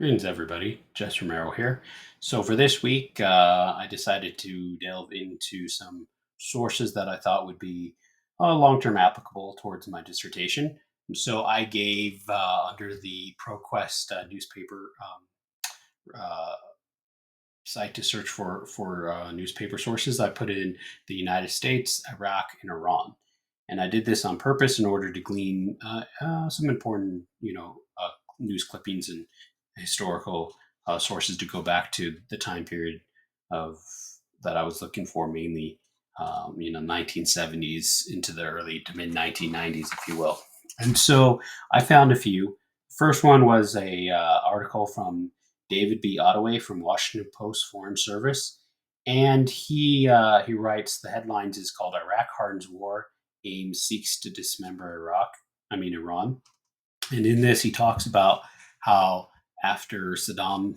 Greetings, everybody. Jess Romero here. So, for this week, I decided to delve into some sources that I thought would be long term applicable towards my dissertation. And so, I gave under the Proquest newspaper uh, site to search for newspaper sources. I put in the United States, Iraq, and Iran, and I did this on purpose in order to glean some important, news clippings and historical sources to go back to the time period of that I was looking for, mainly 1970s into the early to mid 1990s, if you will. And so I found a few. First one was a article from David B. Ottaway from Washington Post Foreign Service, and he writes the headlines is called "Iraq Hardens War, Ames Seeks to Dismember Iran," and in this he talks about how after Saddam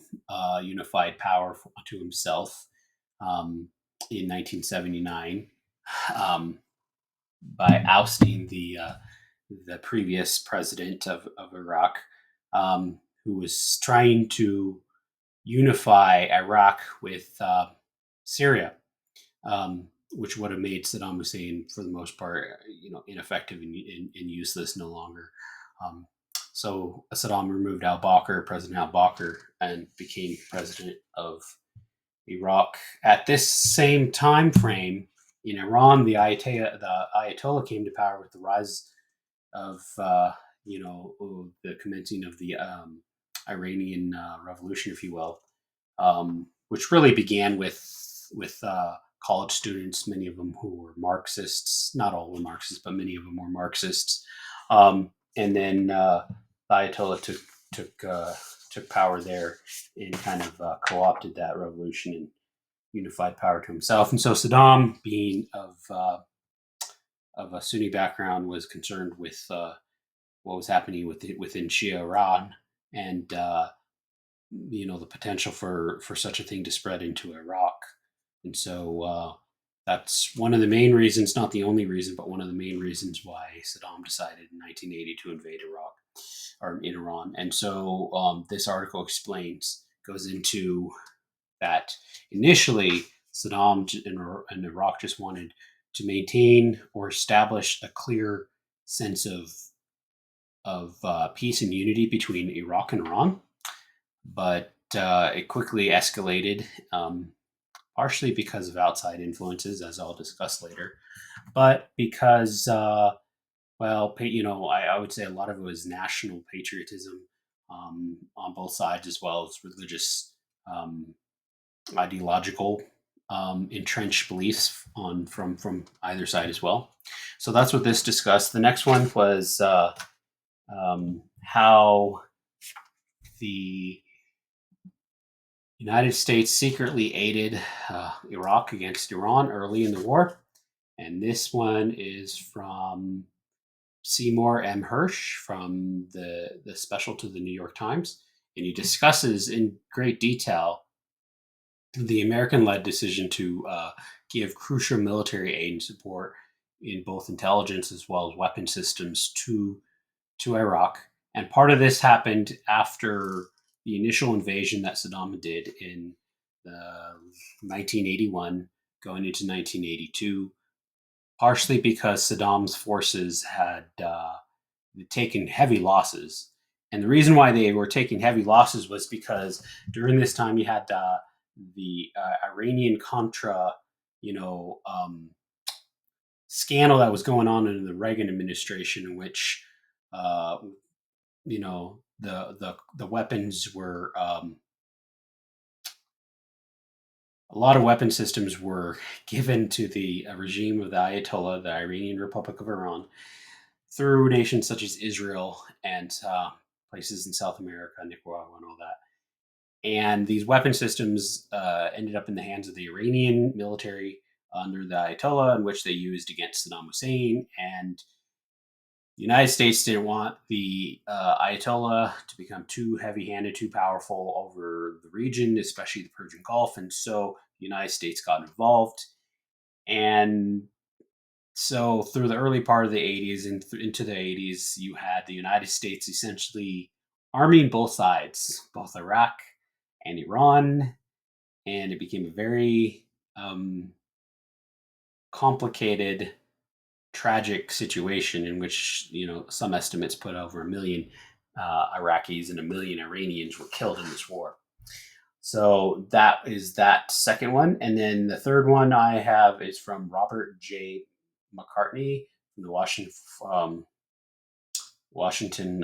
unified power to himself um, in 1979 um, by ousting the previous president of Iraq, who was trying to unify Iraq with Syria, which would have made Saddam Hussein, for the most part, ineffective and useless no longer. Um, so Saddam removed President al-Bakr, and became president of Iraq. At this same time frame, in Iran, the Ayatollah came to power with the rise of the commencing of the Iranian Revolution, if you will, which really began with college students, many of them who were Marxists. Not all were Marxists, but many of them were Marxists. And then the Ayatollah took power there and kind of co-opted that revolution and unified power to himself. And so Saddam, being of a Sunni background, was concerned with what was happening within Shia Iran, and the potential for such a thing to spread into Iraq. And so that's one of the main reasons, not the only reason, but one of the main reasons why Saddam decided in 1980 to invade Iraq or in Iran. And so this article goes into that initially Saddam and Iraq just wanted to maintain or establish a clear sense of peace and unity between Iraq and Iran, but it quickly escalated, partially because of outside influences, as I'll discuss later, but because, I would say a lot of it was national patriotism on both sides, as well as religious, ideological, entrenched beliefs from either side as well. So that's what this discussed. The next one was how the United States secretly aided Iraq against Iran early in the war. And this one is from Seymour M. Hirsch from the special to the New York Times. And he discusses in great detail the American led decision to give crucial military aid and support in both intelligence as well as weapon systems to Iraq. And part of this happened after the initial invasion that Saddam did in 1981, going into 1982, partially because Saddam's forces had taken heavy losses. And the reason why they were taking heavy losses was because during this time you had the Iranian Contra, scandal that was going on in the Reagan administration, in which uh, the weapons were a lot of weapon systems were given to the regime of the Ayatollah, the Iranian Republic of Iran, through nations such as Israel and places in South America, Nicaragua, and all that. And these weapon systems ended up in the hands of the Iranian military under the Ayatollah, in which they used against Saddam Hussein. And the United States didn't want the Ayatollah to become too heavy handed, too powerful over the region, especially the Persian Gulf. And so the United States got involved. And so through the early part of the 80s and into the 80s, you had the United States essentially arming both sides, both Iraq and Iran, and it became a very complicated, tragic situation in which some estimates put over 1 million Iraqis and 1 million Iranians were killed in this war. So that is that second one. And then the third one I have is from Robert J. McCartney from the Washington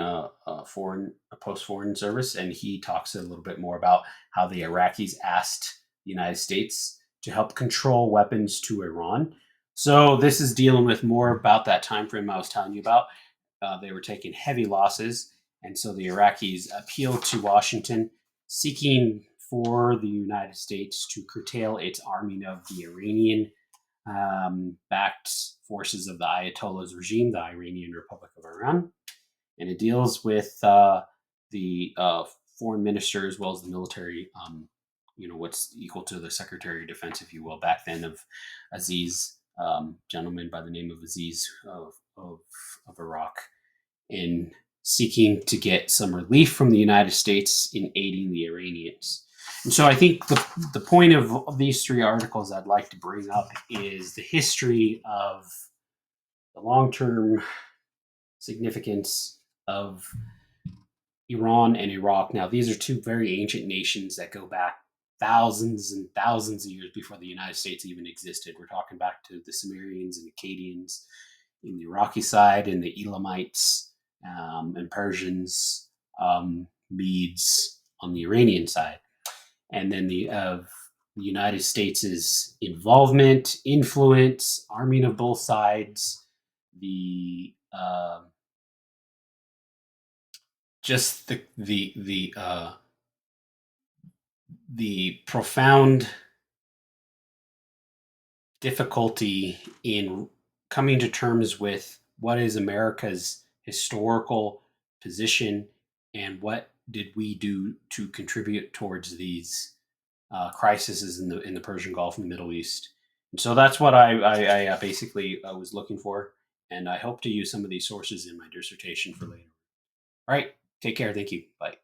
Foreign Post Foreign Service, and he talks a little bit more about how the Iraqis asked the United States to help control weapons to Iran. So this is dealing with more about that time frame I was telling you about. They were taking heavy losses, and so the Iraqis appealed to Washington, seeking for the United States to curtail its arming of the Iranian backed forces of the Ayatollah's regime, the Iranian Republic of Iran. And it deals with the foreign minister as well as the military, what's equal to the Secretary of Defense, if you will, back then, of Aziz, gentleman by the name of Aziz of Iraq, in seeking to get some relief from the United States in aiding the Iranians. And so I think the point of these three articles I'd like to bring up is the history of the long-term significance of Iran and Iraq. Now, these are two very ancient nations that go back thousands and thousands of years before the United States even existed. We're talking back to the Sumerians and Akkadians in the Iraqi side, and the Elamites and Persians, Medes on the Iranian side. And then the United States' involvement, influence, arming of both sides, the profound difficulty in coming to terms with what is America's historical position and what did we do to contribute towards these crises in the Persian Gulf and the Middle East. And so that's what I basically was looking for, and I hope to use some of these sources in my dissertation for later. All right, take care. Thank you. Bye.